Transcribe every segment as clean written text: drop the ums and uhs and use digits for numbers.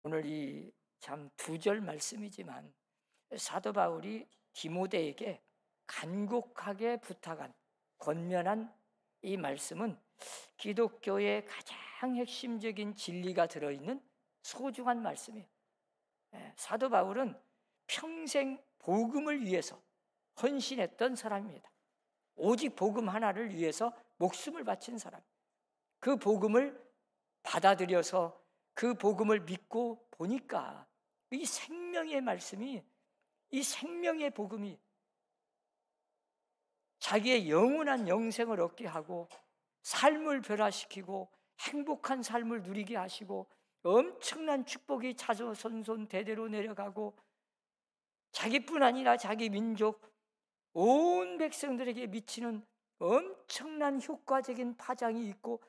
오늘 이 참 2절 말씀이지만 사도 바울이 디모데에게 간곡하게 부탁한 권면한 이 말씀은 기독교의 가장 핵심적인 진리가 들어있는 소중한 말씀이에요. 사도 바울은 평생 복음을 위해서 헌신했던 사람입니다. 오직 복음 하나를 위해서 목숨을 바친 사람. 그 복음을 받아들여서 그 복음을 믿고 보니까 이 생명의 말씀이, 이 생명의 복음이 자기의 영원한 영생을 얻게 하고 삶을 변화시키고 행복한 삶을 누리게 하시고 엄청난 축복이 자손손 대대로 내려가고 자기뿐 아니라 자기 민족 온 백성들에게 미치는 엄청난 효과적인 파장이 있고,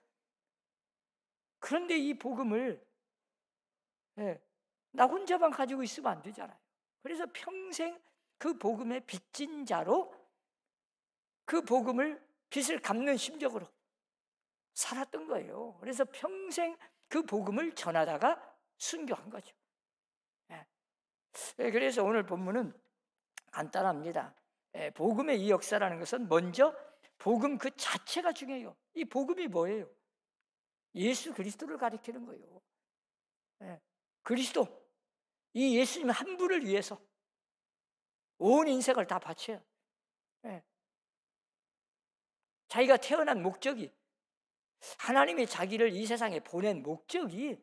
그런데 이 복음을 나 혼자만 가지고 있으면 안 되잖아요. 그래서 평생 그 복음의 빚진 자로 그 복음을 빚을 갚는 심정으로 살았던 거예요. 그래서 평생 그 복음을 전하다가 순교한 거죠. 그래서 오늘 본문은 간단합니다. 복음의 이 역사라는 것은 먼저 복음 그 자체가 중요해요. 이 복음이 뭐예요? 예수 그리스도를 가리키는 거예요. 그리스도, 이 예수님 한 분을 위해서 온 인생을 다 바쳐요. 자기가 태어난 목적이, 하나님이 자기를 이 세상에 보낸 목적이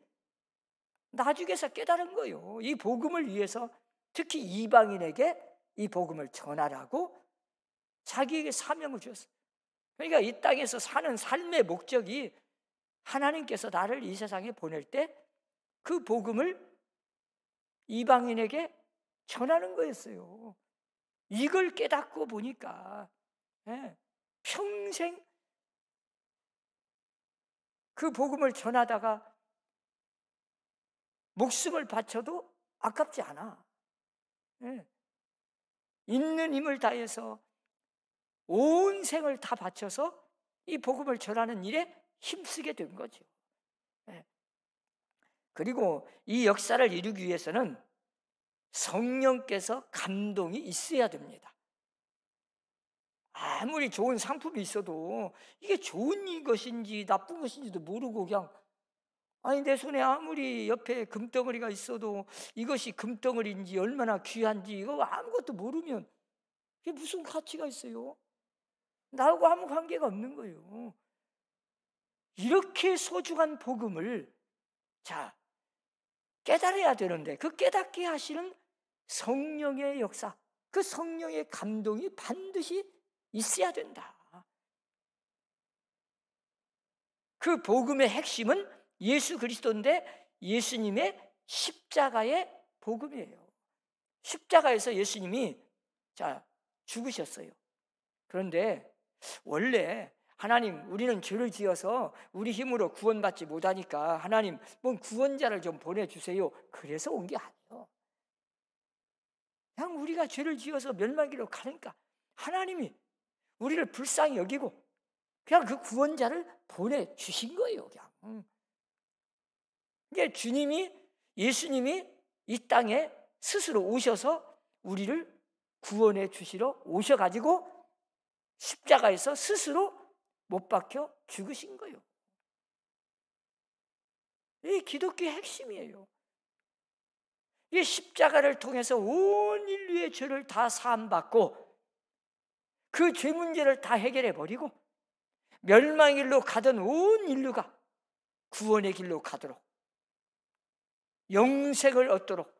나중에서 깨달은 거예요. 이 복음을 위해서 특히 이방인에게 이 복음을 전하라고 자기에게 사명을 주었어요. 그러니까 이 땅에서 사는 삶의 목적이 하나님께서 나를 이 세상에 보낼 때 그 복음을 이방인에게 전하는 거였어요. 이걸 깨닫고 보니까 평생 그 복음을 전하다가 목숨을 바쳐도 아깝지 않아. 있는 힘을 다해서 온 생을 다 바쳐서 이 복음을 전하는 일에 힘쓰게 된 거죠. 그리고 이 역사를 이루기 위해서는 성령께서 감동이 있어야 됩니다. 아무리 좋은 상품이 있어도 이게 좋은 것인지 나쁜 것인지도 모르고 그냥, 아니 내 손에 아무리 옆에 금덩어리가 있어도 이것이 금덩어리인지 얼마나 귀한지 이거 아무것도 모르면 이게 무슨 가치가 있어요? 나하고 아무 관계가 없는 거예요. 이렇게 소중한 복음을 깨달아야 되는데 그 깨닫게 하시는 성령의 역사, 그 성령의 감동이 반드시 있어야 된다. 그 복음의 핵심은 예수 그리스도인데 예수님의 십자가의 복음이에요. 십자가에서 예수님이 죽으셨어요. 그런데 원래 하나님, 우리는 죄를 지어서 우리 힘으로 구원받지 못하니까 하나님 구원자를 좀 보내주세요. 그래서 온 게 아니에요. 그냥 우리가 죄를 지어서 멸망기로 가니까 하나님이 우리를 불쌍히 여기고 그냥 그 구원자를 보내주신 거예요. 그냥. 이게 예수님이 이 땅에 스스로 오셔서 우리를 구원해 주시러 오셔가지고 십자가에서 스스로 못 박혀 죽으신 거예요. 이 기독교의 핵심이에요. 이 십자가를 통해서 온 인류의 죄를 다 사함받고 그 죄 문제를 다 해결해 버리고 멸망의 길로 가던 온 인류가 구원의 길로 가도록 영생을 얻도록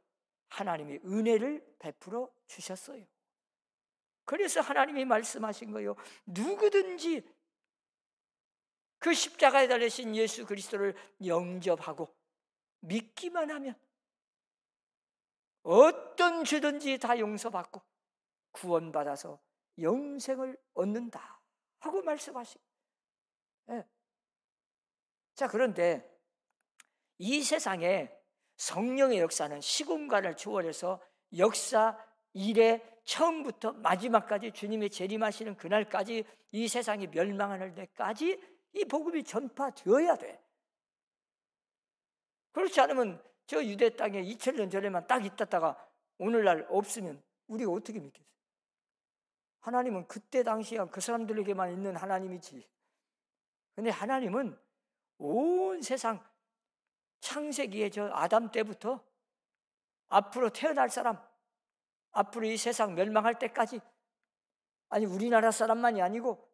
하나님이 은혜를 베풀어 주셨어요. 그래서 하나님이 말씀하신 거예요. 누구든지 그 십자가에 달리신 예수 그리스도를 영접하고 믿기만 하면 어떤 죄든지 다 용서받고 구원받아서 영생을 얻는다 하고 말씀하시고. 그런데 이 세상에 성령의 역사는 시공간을 초월해서 역사 일의 처음부터 마지막까지 주님이 재림하시는 그날까지 이 세상이 멸망하는 데까지 이 복음이 전파되어야 돼. 그렇지 않으면 저 유대 땅에 2000년 전에만 딱 있다가 오늘날 없으면 우리가 어떻게 믿겠어요? 하나님은 그때 당시에 그 사람들에게만 있는 하나님이지. 근데 하나님은 온 세상 창세기에 저 아담 때부터 앞으로 태어날 사람, 앞으로 이 세상 멸망할 때까지, 아니 우리나라 사람만이 아니고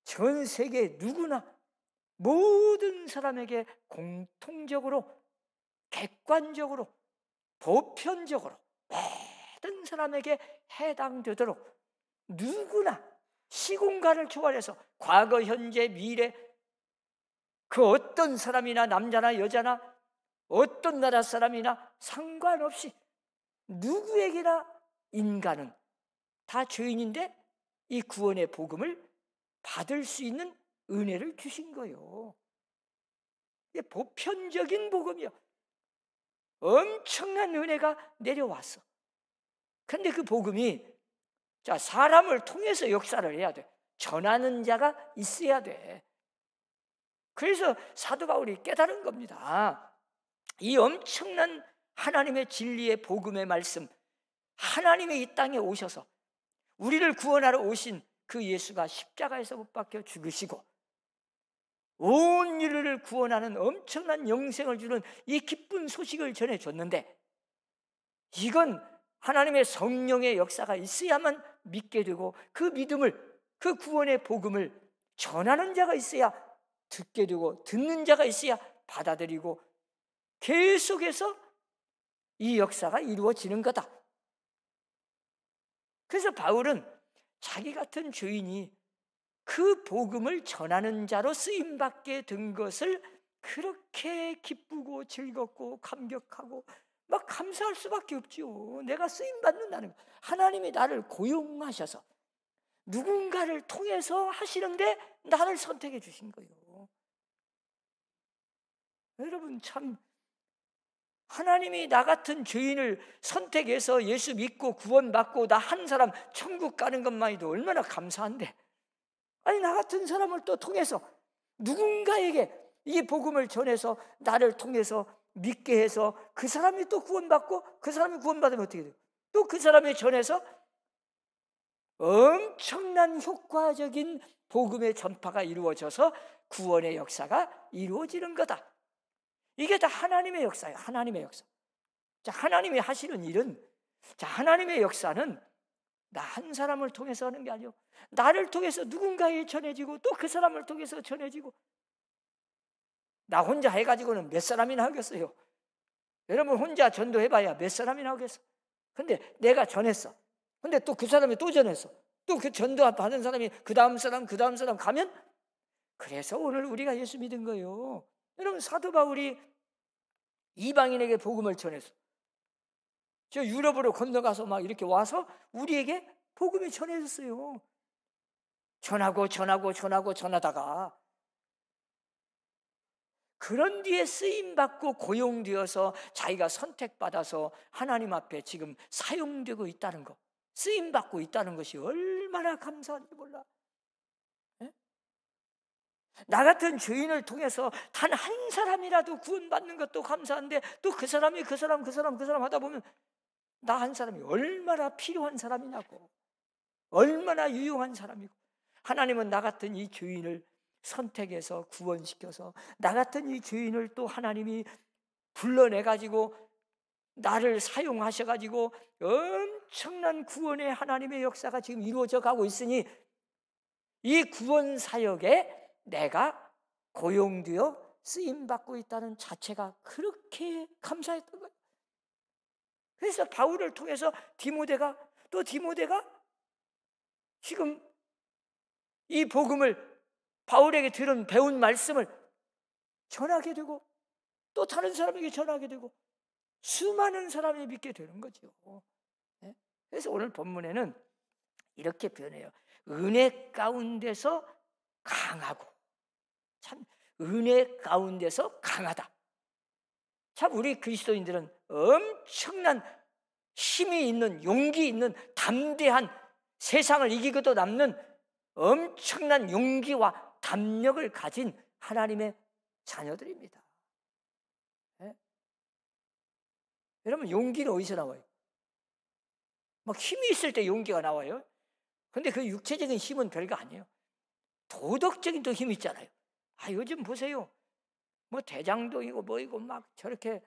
전 세계 누구나 모든 사람에게 공통적으로 객관적으로 보편적으로 모든 사람에게 해당되도록 누구나 시공간을 초월해서 과거, 현재, 미래 그 어떤 사람이나 남자나 여자나 어떤 나라 사람이나 상관없이 누구에게나 인간은 다 죄인인데 이 구원의 복음을 받을 수 있는 은혜를 주신 거예요. 이게 보편적인 복음이요. 엄청난 은혜가 내려왔어. 그런데 그 복음이 사람을 통해서 역사를 해야 돼. 전하는 자가 있어야 돼. 그래서 사도 바울이 깨달은 겁니다. 이 엄청난 하나님의 진리의 복음의 말씀, 하나님의 이 땅에 오셔서 우리를 구원하러 오신 그 예수가 십자가에서 못 박혀 죽으시고 온 인류를 구원하는 엄청난 영생을 주는 이 기쁜 소식을 전해줬는데, 이건 하나님의 성령의 역사가 있어야만 믿게 되고, 그 믿음을, 그 구원의 복음을 전하는 자가 있어야 듣게 되고, 듣는 자가 있어야 받아들이고, 계속해서 이 역사가 이루어지는 거다. 그래서 바울은 자기 같은 죄인이 그 복음을 전하는 자로 쓰임받게 된 것을 그렇게 기쁘고 즐겁고 감격하고 막 감사할 수밖에 없죠. 내가 쓰임받는다는 거, 하나님이 나를 고용하셔서 누군가를 통해서 하시는데 나를 선택해 주신 거예요. 여러분, 참 하나님이 나 같은 죄인을 선택해서 예수 믿고 구원받고 나 한 사람 천국 가는 것만해도 얼마나 감사한데, 아니 나 같은 사람을 또 통해서 누군가에게 이 복음을 전해서 나를 통해서 믿게 해서 그 사람이 또 구원받고, 그 사람이 구원받으면 어떻게 돼요? 또 그 사람이 전해서 엄청난 효과적인 복음의 전파가 이루어져서 구원의 역사가 이루어지는 거다. 이게 다 하나님의 역사예요. 하나님의 역사. 하나님이 하시는 일은, 하나님의 역사는 나 한 사람을 통해서 하는 게 아니고 나를 통해서 누군가에 전해지고 또 그 사람을 통해서 전해지고. 나 혼자 해가지고는 몇 사람이나 하겠어요? 여러분 혼자 전도해봐야 몇 사람이나 하겠어? 근데 내가 전했어. 근데 또 그 사람이 또 전했어. 또 그 전도 받은 사람이 그 다음 사람 가면, 그래서 오늘 우리가 예수 믿은 거예요. 여러분, 사도 바울이 이방인에게 복음을 전했어. 저 유럽으로 건너가서 막 이렇게 와서 우리에게 복음이 전해졌어요. 전하다가 그런 뒤에 쓰임받고 고용되어서 자기가 선택받아서 하나님 앞에 지금 사용되고 있다는 거, 쓰임받고 있다는 것이 얼마나 감사한지 몰라. 네? 나 같은 죄인을 통해서 단 한 사람이라도 구원받는 것도 감사한데, 또 그 사람이 그 사람 하다 보면 나 한 사람이 얼마나 필요한 사람이냐고, 얼마나 유용한 사람이고. 하나님은 나 같은 이 죄인을 선택해서 구원시켜서 나 같은 이 죄인을 또 하나님이 불러내가지고 나를 사용하셔가지고 엄청난 구원의 하나님의 역사가 지금 이루어져 가고 있으니, 이 구원 사역에 내가 고용되어 쓰임받고 있다는 자체가 그렇게 감사했던 거예요. 그래서 바울을 통해서 디모데가 지금 이 복음을, 바울에게 배운 말씀을 전하게 되고 또 다른 사람에게 전하게 되고 수많은 사람이 믿게 되는 거죠. 그래서 오늘 본문에는 이렇게 표현해요. 은혜 가운데서 강하고. 참, 은혜 가운데서 강하다. 참, 우리 그리스도인들은 엄청난 힘이 있는, 용기 있는, 담대한, 세상을 이기고도 남는 엄청난 용기와 담력을 가진 하나님의 자녀들입니다. 여러분, 용기는 어디서 나와요? 막 힘이 있을 때 용기가 나와요. 근데 그 육체적인 힘은 별거 아니에요. 도덕적인 또 힘이 있잖아요. 요즘 보세요. 뭐 대장동이고 뭐이고 막 저렇게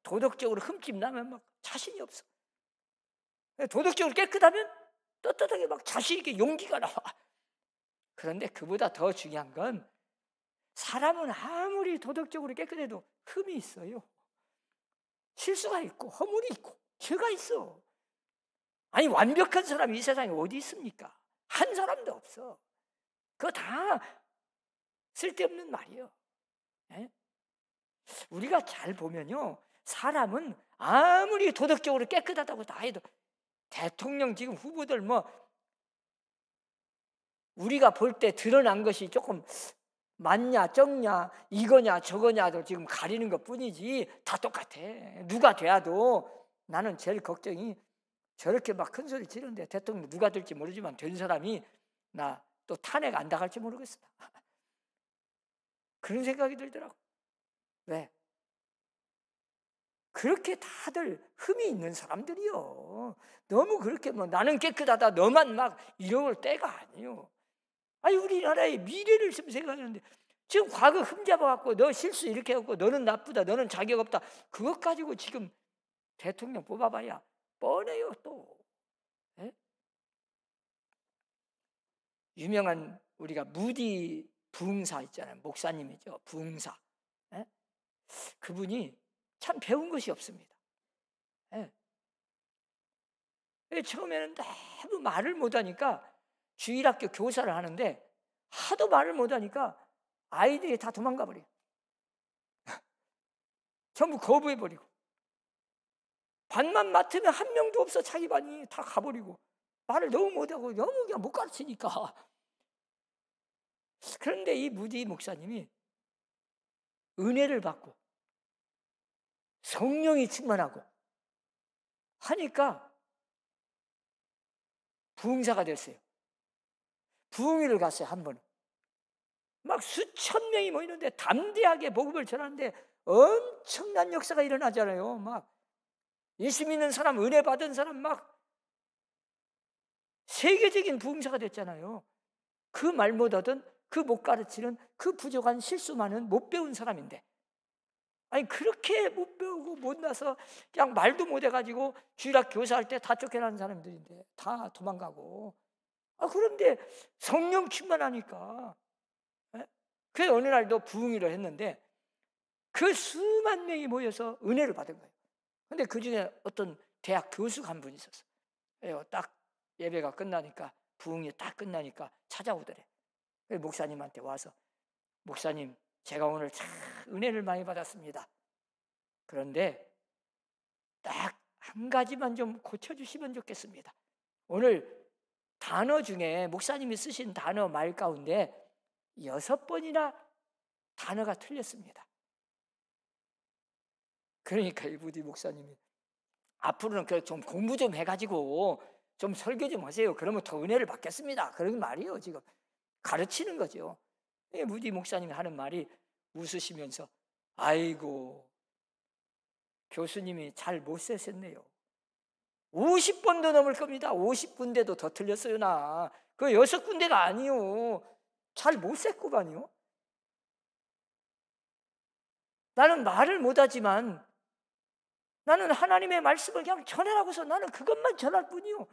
도덕적으로 흠집 나면 막 자신이 없어. 도덕적으로 깨끗하면 떳떳하게 막 자신 있게 용기가 나와. 그런데 그보다 더 중요한 건 사람은 아무리 도덕적으로 깨끗해도 흠이 있어요. 실수가 있고 허물이 있고 죄가 있어. 아니, 완벽한 사람이 이 세상에 어디 있습니까? 한 사람도 없어. 그거 다 쓸데없는 말이에요. 우리가 잘 보면요, 사람은 아무리 도덕적으로 깨끗하다고 다 해도, 대통령 지금 후보들 뭐 우리가 볼 때 드러난 것이 조금 맞냐 적냐 이거냐 저거냐도 지금 가리는 것 뿐이지 다 똑같아. 누가 돼야도 나는 제일 걱정이 저렇게 막 큰 소리 지르는데 대통령 누가 될지 모르지만 된 사람이 나 또 탄핵 안 당할지 모르겠어. 그런 생각이 들더라고. 왜? 그렇게 다들 흠이 있는 사람들이요. 너무 그렇게 뭐 나는 깨끗하다 너만 막 이럴 때가 아니에요. 우리나라의 미래를 좀 생각하는데 지금 과거 흠잡아갖고 너 실수 이렇게 해갖고 너는 나쁘다 너는 자격 없다 그것 가지고 지금 대통령 뽑아봐야 뻔해요 또. 유명한 우리가 무디 부흥사 있잖아요. 목사님이죠. 부흥사. 그분이 참 배운 것이 없습니다. 처음에는 너무 말을 못하니까 주일학교 교사를 하는데 하도 말을 못하니까 아이들이 다 도망가 버려요. 전부 거부해버리고 반만 맡으면 한 명도 없어. 자기 반이 다 가버리고 말을 너무 못하고 너무 그냥 못 가르치니까. 그런데 이 무디 목사님이 은혜를 받고 성령이 충만하고 하니까 부흥사가 됐어요. 부흥회를 갔어요. 한 번은 막 수천 명이 모이는데 담대하게 복음을 전하는데 엄청난 역사가 일어나잖아요. 막 예수 믿는 사람, 은혜 받은 사람 막 세계적인 부흥사가 됐잖아요. 그 말 못하던 그 못 가르치는 그 부족한 실수 많은 못 배운 사람인데 그렇게 못 배우고 못나서 그냥 말도 못해가지고 주일학교 교사할 때 다 쫓겨나는 사람들인데 다 도망가고 그런데 성령 충만하니까 그 어느 날도 부흥회를 했는데 그 수만 명이 모여서 은혜를 받은 거예요. 근데 그 중에 어떤 대학 교수가 한 분 있었어. 딱 예배가 끝나니까 부흥회 딱 끝나니까 찾아오더래. 목사님한테 와서 목사님 제가 오늘 참 은혜를 많이 받았습니다. 그런데 딱 한 가지만 좀 고쳐주시면 좋겠습니다. 오늘 단어 중에 목사님이 쓰신 단어 말 가운데 6번이나 단어가 틀렸습니다. 그러니까 이 부디 목사님이 앞으로는 좀 공부 좀 해가지고 좀 설교 좀 하세요. 그러면 더 은혜를 받겠습니다. 그런 말이에요. 지금 가르치는 거죠. 무디 목사님이 하는 말이 웃으시면서 아이고 교수님이 잘 못 쓰셨네요. 50번도 넘을 겁니다. 50군데도 더 틀렸어요. 나 그 6군데가 아니요. 잘 못 썼구만요. 나는 말을 못하지만 나는 하나님의 말씀을 그냥 전하라고서 나는 그것만 전할 뿐이요.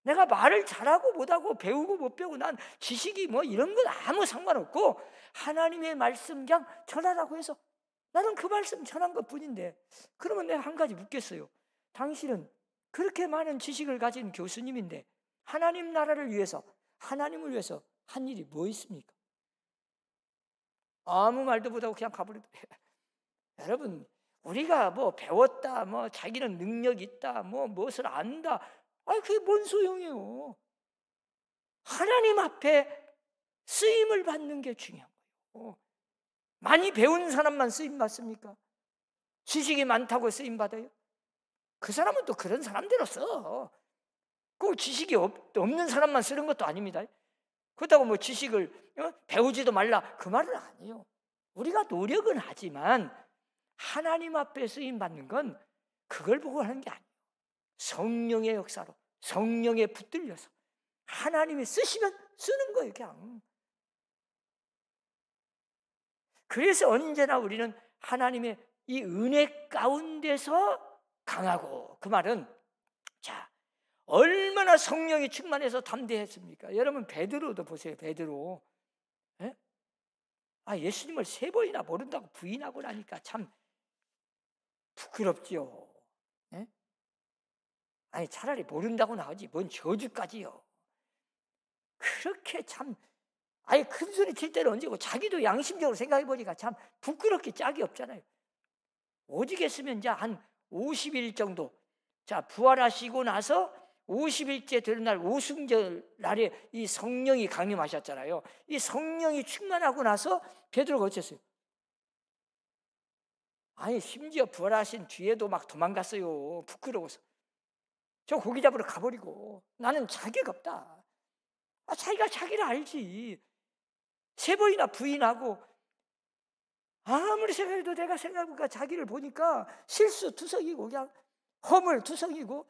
내가 말을 잘하고 못하고 배우고 못 배우고 난 지식이 뭐 이런 건 아무 상관없고 하나님의 말씀 그냥 전하라고 해서 나는 그 말씀 전한 것뿐인데 그러면 내가 한 가지 묻겠어요. 당신은 그렇게 많은 지식을 가진 교수님인데 하나님 나라를 위해서 하나님을 위해서 한 일이 뭐 있습니까? 아무 말도 못하고 그냥 가버리더래요. 여러분 우리가 뭐 배웠다 뭐 자기는 능력 있다 뭐 무엇을 안다 그게 뭔 소용이에요. 하나님 앞에 쓰임을 받는 게 중요한 거예요. 많이 배운 사람만 쓰임 받습니까? 지식이 많다고 쓰임 받아요? 그 사람은 또 그런 사람대로 써. 꼭 지식이 없는 사람만 쓰는 것도 아닙니다. 그렇다고 뭐 지식을 배우지도 말라 그 말은 아니에요. 우리가 노력은 하지만 하나님 앞에 쓰임 받는 건 그걸 보고 하는 게 아니에요. 성령의 역사로, 성령에 붙들려서 하나님이 쓰시면 쓰는 거예요, 그냥. 그래서 언제나 우리는 하나님의 이 은혜 가운데서 강하고, 그 말은 자, 얼마나 성령이 충만해서 담대했습니까? 여러분 베드로도 보세요. 베드로. 예? 예수님을 3번이나 모른다고 부인하고 나니까 참 부끄럽지요. 예? 차라리 모른다고 나오지 뭔 저주까지요. 그렇게 참 큰 소리 칠 때는 언제고 자기도 양심적으로 생각해 보니까 참 부끄럽게 짝이 없잖아요. 오직 했으면 이제 한 50일 정도, 자 부활하시고 나서 50일째 되는 날 오순절 날에 이 성령이 강림하셨잖아요. 이 성령이 충만하고 나서 베드로가 어쨌어요? 심지어 부활하신 뒤에도 막 도망갔어요. 부끄러워서. 저 고기 잡으러 가버리고, 나는 자격 없다. 자기가 자기를 알지. 3번이나 부인하고, 아무리 생각해도 내가 생각해보니까 자기를 보니까 실수투성이고 그냥 허물투성이고,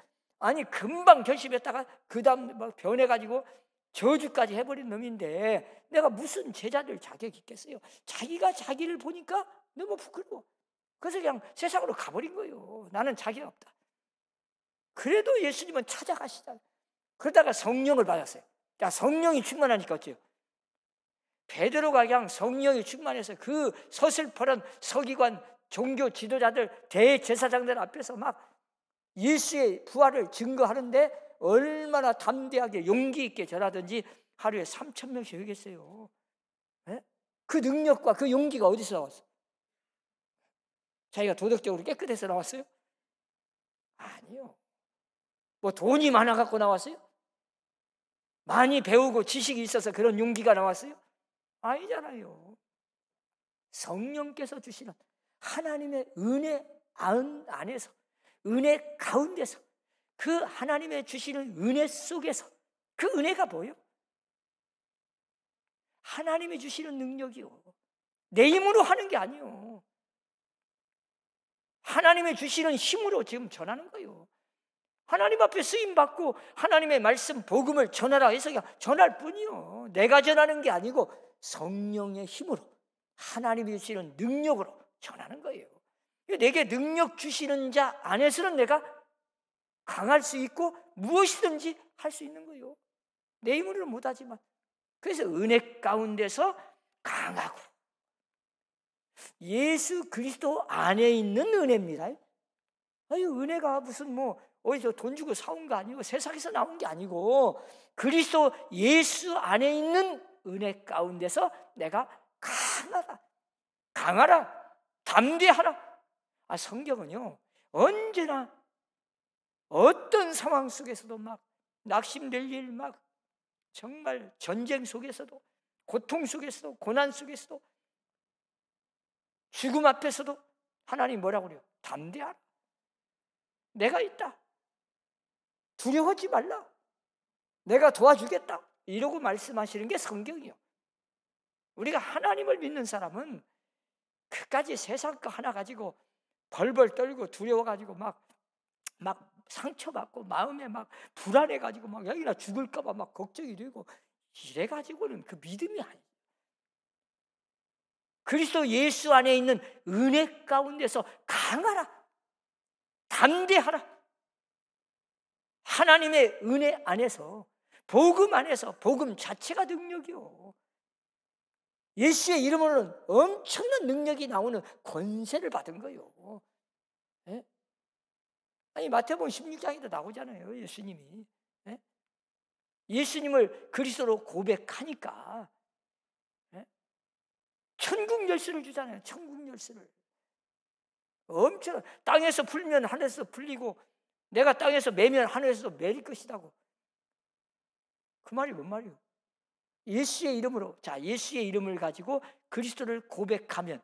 금방 결심했다가 그 다음 막 변해가지고 저주까지 해버린 놈인데 내가 무슨 제자들 자격이 있겠어요. 자기가 자기를 보니까 너무 부끄러워. 그래서 그냥 세상으로 가버린 거예요. 나는 자격 없다. 그래도 예수님은 찾아가시잖아요. 그러다가 성령을 받았어요. 성령이 충만하니까 어때요? 베드로가 그냥 성령이 충만해서 그 서슬퍼런 서기관, 종교 지도자들, 대제사장들 앞에서 막 예수의 부활을 증거하는데 얼마나 담대하게 용기 있게 전하든지 하루에 3,000명씩 오겠어요. 네? 그 능력과 그 용기가 어디서 나왔어요? 자기가 도덕적으로 깨끗해서 나왔어요? 아니요. 뭐 돈이 많아 갖고 나왔어요? 많이 배우고 지식이 있어서 그런 용기가 나왔어요? 아니잖아요. 성령께서 주시는 하나님의 은혜 안에서, 은혜 가운데서, 그 하나님의 주시는 은혜 속에서, 그 은혜가 뭐예요? 하나님이 주시는 능력이요. 내 힘으로 하는 게 아니요. 하나님의 주시는 힘으로 지금 전하는 거예요. 하나님 앞에 쓰임받고 하나님의 말씀, 복음을 전하라 해서 그냥 전할 뿐이요. 내가 전하는 게 아니고 성령의 힘으로, 하나님이 주시는 능력으로 전하는 거예요. 내게 능력 주시는 자 안에서는 내가 강할 수 있고 무엇이든지 할 수 있는 거예요. 내 힘으로는 못하지만. 그래서 은혜 가운데서 강하고, 예수 그리스도 안에 있는 은혜입니다. 은혜가 무슨 어디서 돈 주고 사온 거 아니고 세상에서 나온 게 아니고 그리스도 예수 안에 있는 은혜 가운데서 내가 강하라, 담대하라. 성경은요 언제나 어떤 상황 속에서도 막 낙심될 일, 막 정말 전쟁 속에서도, 고통 속에서도, 고난 속에서도, 죽음 앞에서도 하나님 뭐라고 그래요? 담대하라. 내가 있다. 두려워하지 말라. 내가 도와주겠다. 이러고 말씀하시는 게 성경이요. 우리가 하나님을 믿는 사람은 그까지 세상 거 하나 가지고 벌벌 떨고 두려워가지고 막 상처받고 마음에 막 불안해가지고 막 여기나 죽을까봐 막 걱정이 되고 이래가지고는 그 믿음이 아니에요. 그리스도 예수 안에 있는 은혜 가운데서 강하라, 담대하라. 하나님의 은혜 안에서, 복음 안에서, 복음 자체가 능력이요. 예수의 이름으로는 엄청난 능력이 나오는 권세를 받은 거예요. 네? 마태복음 16장에도 나오잖아요. 예수님이. 네? 예수님을 그리스도로 고백하니까 천국 열쇠를 주잖아요. 천국 열쇠를. 엄청 땅에서 풀면 하늘에서 풀리고 내가 땅에서 매면 하늘에서도 매릴 것이라고. 그 말이 뭔 말이에요? 예수의 이름으로, 예수의 이름을 가지고 그리스도를 고백하면,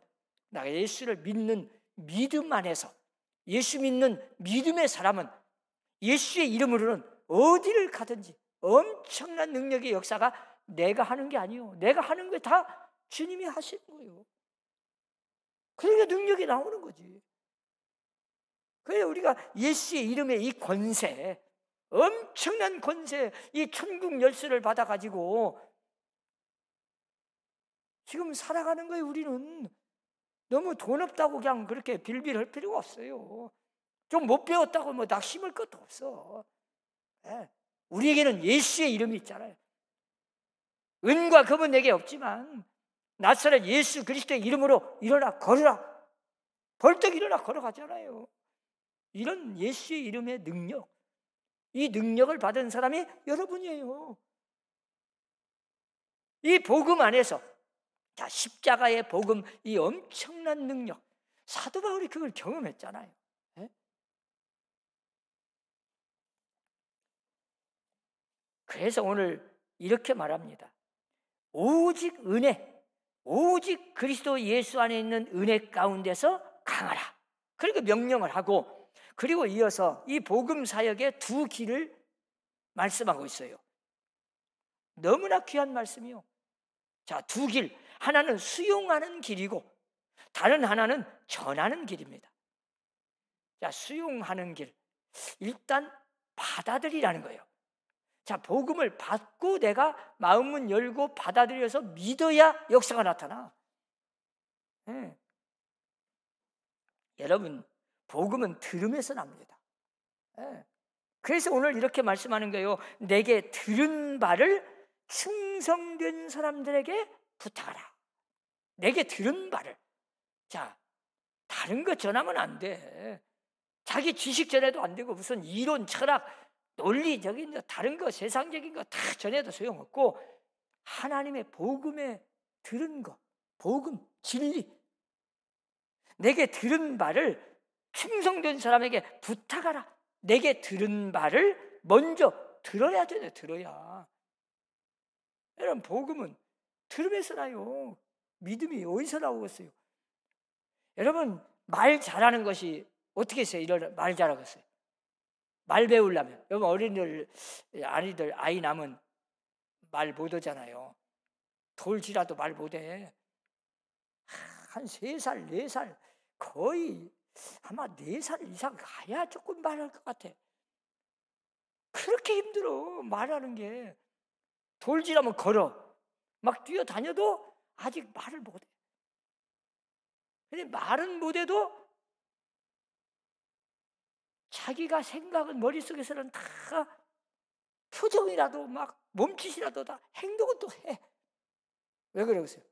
내가 예수를 믿는 믿음 안에서, 예수 믿는 믿음의 사람은 예수의 이름으로는 어디를 가든지 엄청난 능력의 역사가 내가 하는 게 아니에요. 내가 하는 게 다 주님이 하시는 거예요. 그러니까 능력이 나오는 거지. 그래 우리가 예수의 이름의 이 권세, 엄청난 권세, 이 천국 열쇠를 받아가지고 지금 살아가는 거예요. 우리는 너무 돈 없다고 그냥 그렇게 빌빌할 필요가 없어요. 좀 못 배웠다고 뭐 낙심할 것도 없어. 네. 우리에게는 예수의 이름이 있잖아요. 은과 금은 내게 없지만 나사렛 예수 그리스도의 이름으로 일어나 걸으라. 벌떡 일어나 걸어가잖아요. 이런 예수의 이름의 능력, 이 능력을 받은 사람이 여러분이에요. 이 복음 안에서, 자, 십자가의 복음, 이 엄청난 능력, 사도 바울이 그걸 경험했잖아요. 네? 그래서 오늘 이렇게 말합니다. 오직 은혜, 오직 그리스도 예수 안에 있는 은혜 가운데서 강하라. 그리고 명령을 하고, 그리고 이어서 이 복음 사역의 두 길을 말씀하고 있어요. 너무나 귀한 말씀이요. 자, 두 길. 하나는 수용하는 길이고 다른 하나는 전하는 길입니다. 자, 수용하는 길. 일단 받아들이라는 거예요. 자, 복음을 받고 내가 마음은 열고 받아들여서 믿어야 역사가 나타나. 네. 여러분, 복음은 들음에서 납니다. 네. 그래서 오늘 이렇게 말씀하는 거예요. 내게 들은 바를 충성된 사람들에게 부탁하라. 내게 들은 바를. 자, 다른 거 전하면 안 돼. 자기 지식 전해도 안 되고 무슨 이론, 철학, 논리적인 다른 거, 세상적인 거 다 전해도 소용없고 하나님의 복음에 들은 거, 복음, 진리. 내게 들은 바를 충성된 사람에게 부탁하라. 내게 들은 바를 먼저 들어야 되네. 들어야. 여러분, 복음은 들음에서 나요. 믿음이 어디서 나오겠어요? 여러분, 말 잘하는 것이 어떻게 했어요? 이런 말 잘하겠어요? 말 배우려면 여러분, 어린이들, 아이 낳으면 말 못하잖아요. 돌지라도 말 못해. 한 3살, 4살, 거의 아마 4살 이상 가야 조금 말할 것 같아. 그렇게 힘들어, 말하는 게. 돌지라면 걸어. 막 뛰어다녀도 아직 말을 못해. 근데 말은 못해도 자기가 생각은 머릿속에서는 다 표정이라도 막 몸짓이라도 다 행동은 또 해. 왜 그러겠어요?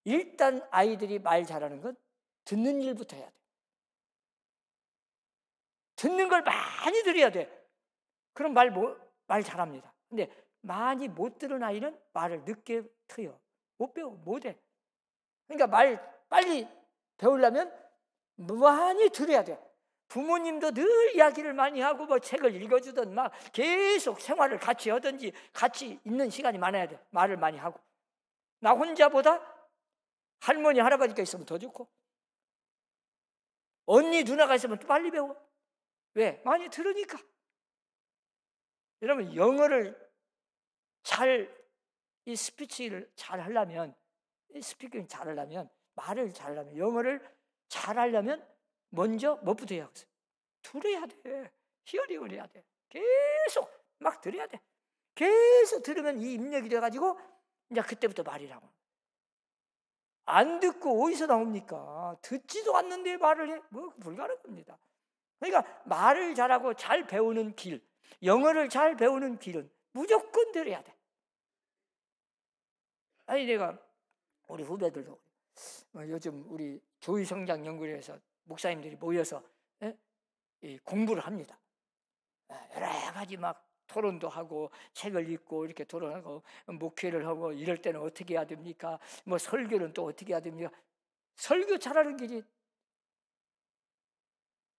일단 아이들이 말 잘하는 건 듣는 일부터 해야 돼. 듣는 걸 많이 들어야 돼. 그럼 말 잘합니다. 근데 많이 못 들은 아이는 말을 늦게 트여. 못 배워, 못 해. 그러니까 말 빨리 배우려면 많이 들어야 돼. 부모님도 늘 이야기를 많이 하고 뭐 책을 읽어주든 막 계속 생활을 같이 하든지 같이 있는 시간이 많아야 돼. 말을 많이 하고. 나 혼자보다 할머니, 할아버지가 있으면 더 좋고 언니, 누나가 있으면 또 빨리 배워. 왜? 많이 들으니까. 여러분, 영어를 이 스피치를 잘 하려면, 이 스피킹 잘 하려면, 말을 잘 하려면, 영어를 잘 하려면 먼저 뭐부터 해야 하겠어요? 들어야 돼. 히어링을 해야 돼. 계속 막 들어야 돼. 계속 들으면 이 입력이 돼가지고 이제 그때부터 말이라고. 안 듣고 어디서 나옵니까? 듣지도 않는데 말을 해? 뭐 불가능한 겁니다. 그러니까 말을 잘하고 잘 배우는 길, 영어를 잘 배우는 길은 무조건 들어야 돼. 아니, 내가 우리 후배들도 요즘 우리 교회 성장 연구회에서 목사님들이 모여서 공부를 합니다. 여러 가지 막 토론도 하고 책을 읽고 이렇게 토론하고 목회를 하고 이럴 때는 어떻게 해야 됩니까? 뭐 설교는 또 어떻게 해야 됩니까? 설교 잘하는 길이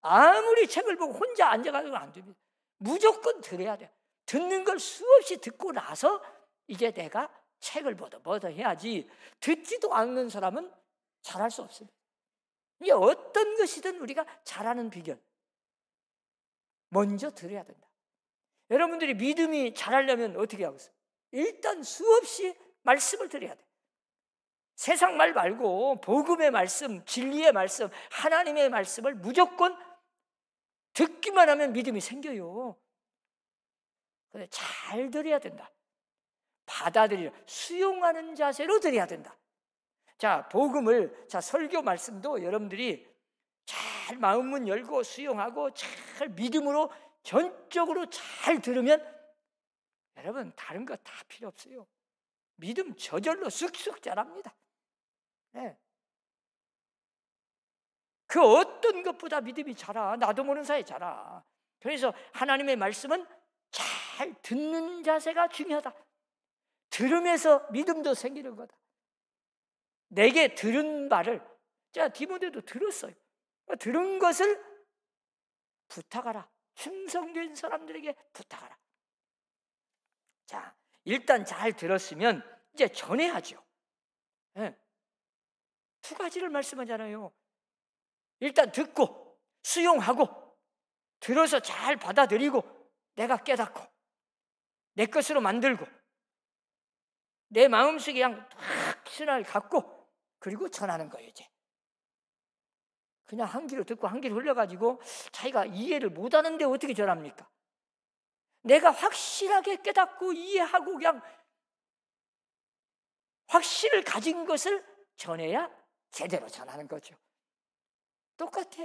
아무리 책을 보고 혼자 앉아가지고 안 됩니다. 무조건 들어야 돼. 듣는 걸 수없이 듣고 나서 이제 내가 책을 뭐더 해야지. 듣지도 않는 사람은 잘할 수 없습니다. 이게 어떤 것이든 우리가 잘하는 비결, 먼저 들어야 된다. 여러분들이 믿음이 잘하려면 어떻게 하겠어요? 일단 수없이 말씀을 들어야 돼. 세상 말 말고 복음의 말씀, 진리의 말씀, 하나님의 말씀을 무조건 듣기만 하면 믿음이 생겨요. 근데 잘 들어야 된다. 받아들이려 수용하는 자세로 들어야 된다. 자, 복음을, 자, 설교 말씀도 여러분들이 잘 마음문 열고 수용하고 잘 믿음으로 전적으로 잘 들으면 여러분 다른 거 다 필요 없어요. 믿음 저절로 쑥쑥 자랍니다. 네. 그 어떤 것보다 믿음이 자라. 나도 모르는 사이에 자라. 그래서 하나님의 말씀은 잘 듣는 자세가 중요하다. 들으면서 믿음도 생기는 거다. 내게 들은 말을, 자, 디모데도 들었어요. 들은 것을 부탁하라. 충성된 사람들에게 부탁하라. 자, 일단 잘 들었으면 이제 전해야죠. 네. 두 가지를 말씀하잖아요. 일단 듣고 수용하고 들어서 잘 받아들이고 내가 깨닫고 내 것으로 만들고 내 마음속에 그냥 확신을 갖고 그리고 전하는 거예요. 이제 그냥 한 귀로 듣고 한 귀로 흘려가지고 자기가 이해를 못하는데 어떻게 전합니까? 내가 확실하게 깨닫고 이해하고 그냥 확신을 가진 것을 전해야 제대로 전하는 거죠. 똑같아.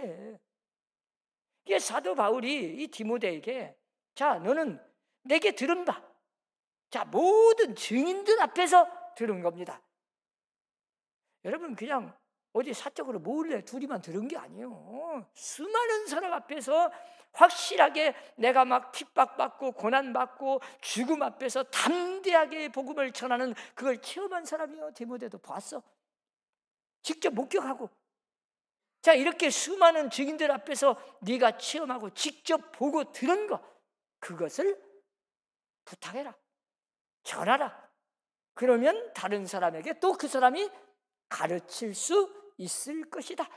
이게 사도 바울이 이 디모데에게, 자, 너는 내게 들은 바, 자, 모든 증인들 앞에서 들은 겁니다. 여러분 그냥 어디 사적으로 몰래 둘이만 들은 게 아니에요. 수많은 사람 앞에서 확실하게 내가 막 핍박받고 고난받고 죽음 앞에서 담대하게 복음을 전하는 그걸 체험한 사람이요. 디모데도 봤어. 직접 목격하고. 자, 이렇게 수많은 증인들 앞에서 네가 체험하고 직접 보고 들은 거, 그것을 부탁해라. 전하라. 그러면 다른 사람에게 또 그 사람이 가르칠 수 있을 것이다.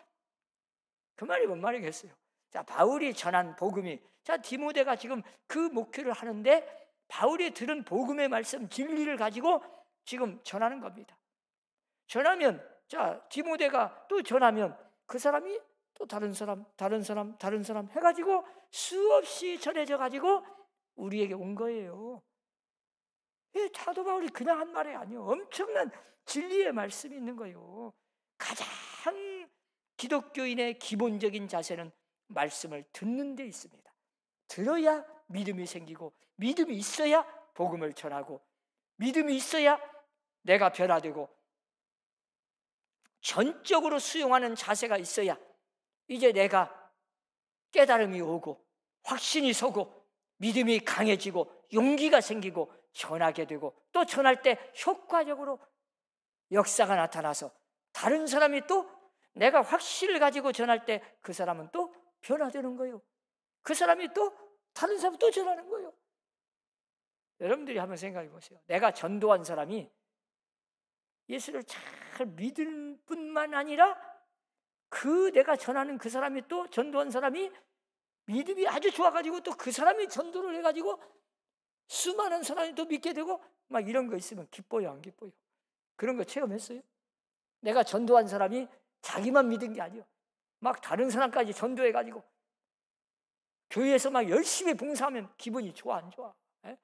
그 말이 뭔 말이겠어요? 자, 바울이 전한 복음이, 자, 디모데가 지금 그 목회를 하는데 바울이 들은 복음의 말씀, 진리를 가지고 지금 전하는 겁니다. 전하면, 자, 디모데가 또 전하면 그 사람이 또 다른 사람 해가지고 수없이 전해져 가지고 우리에게 온 거예요. 사도 바울이 그냥 한 말이 아니에요. 엄청난 진리의 말씀이 있는 거예요. 가장 기독교인의 기본적인 자세는 말씀을 듣는 데 있습니다. 들어야 믿음이 생기고 믿음이 있어야 복음을 전하고 믿음이 있어야 내가 변화되고 전적으로 수용하는 자세가 있어야 이제 내가 깨달음이 오고 확신이 서고 믿음이 강해지고 용기가 생기고 전하게 되고 또 전할 때 효과적으로 역사가 나타나서 다른 사람이 또 내가 확신을 가지고 전할 때 그 사람은 또 변화되는 거예요. 그 사람이 또 다른 사람 또 전하는 거예요. 여러분들이 한번 생각해 보세요. 내가 전도한 사람이 예수를 잘 믿을 뿐만 아니라 그 내가 전하는 그 사람이 또 전도한 사람이 믿음이 아주 좋아가지고 또 그 사람이 전도를 해가지고 수많은 사람이 또 믿게 되고 막 이런 거 있으면 기뻐요, 안 기뻐요? 그런 거 체험했어요? 내가 전도한 사람이 자기만 믿은 게 아니에요. 막 다른 사람까지 전도해가지고 교회에서 막 열심히 봉사하면 기분이 좋아, 안 좋아? 에?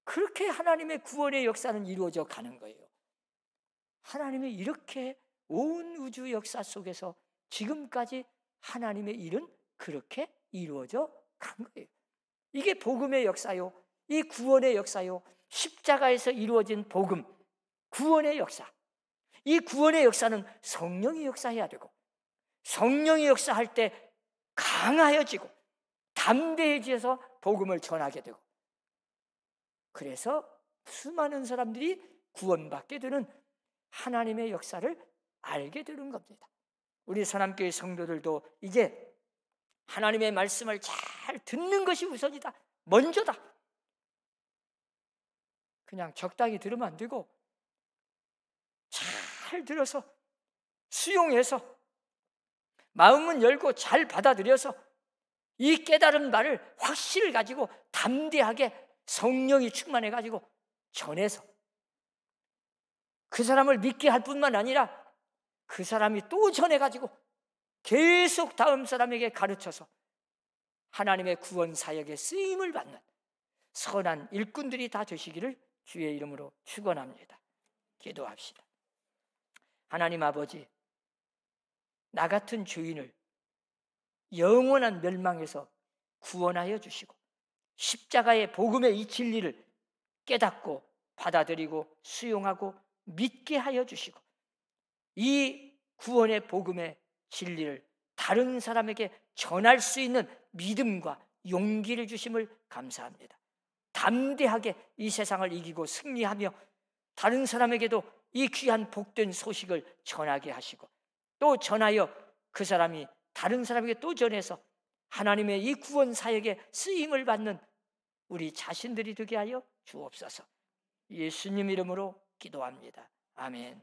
그렇게 하나님의 구원의 역사는 이루어져 가는 거예요. 하나님이 이렇게 온 우주 역사 속에서 지금까지 하나님의 일은 그렇게 이루어져 간 거예요. 이게 복음의 역사요. 이 구원의 역사요. 십자가에서 이루어진 복음, 구원의 역사. 이 구원의 역사는 성령이 역사해야 되고 성령이 역사할 때 강하여지고 담대해져서 복음을 전하게 되고 그래서 수많은 사람들이 구원받게 되는 하나님의 역사를 알게 되는 겁니다. 우리 사람교회 성도들도 이제 하나님의 말씀을 잘 듣는 것이 우선이다. 먼저다. 그냥 적당히 들으면 안 되고 잘 들어서 수용해서 마음은 열고 잘 받아들여서 이 깨달은 말을 확신을 가지고 담대하게 성령이 충만해가지고 전해서 그 사람을 믿게 할 뿐만 아니라 그 사람이 또 전해가지고 계속 다음 사람에게 가르쳐서 하나님의 구원 사역에 쓰임을 받는 선한 일꾼들이 다 되시기를 주의 이름으로 축원합니다. 기도합시다. 하나님 아버지, 나 같은 죄인을 영원한 멸망에서 구원하여 주시고 십자가의 복음의 이 진리를 깨닫고 받아들이고 수용하고 믿게 하여 주시고 이 구원의 복음의 진리를 다른 사람에게 전할 수 있는 믿음과 용기를 주심을 감사합니다. 담대하게 이 세상을 이기고 승리하며 다른 사람에게도 이 귀한 복된 소식을 전하게 하시고 또 전하여 그 사람이 다른 사람에게 또 전해서 하나님의 이 구원 사역에 쓰임을 받는 우리 자신들이 되게 하여 주옵소서. 예수님 이름으로 기도합니다. 아멘.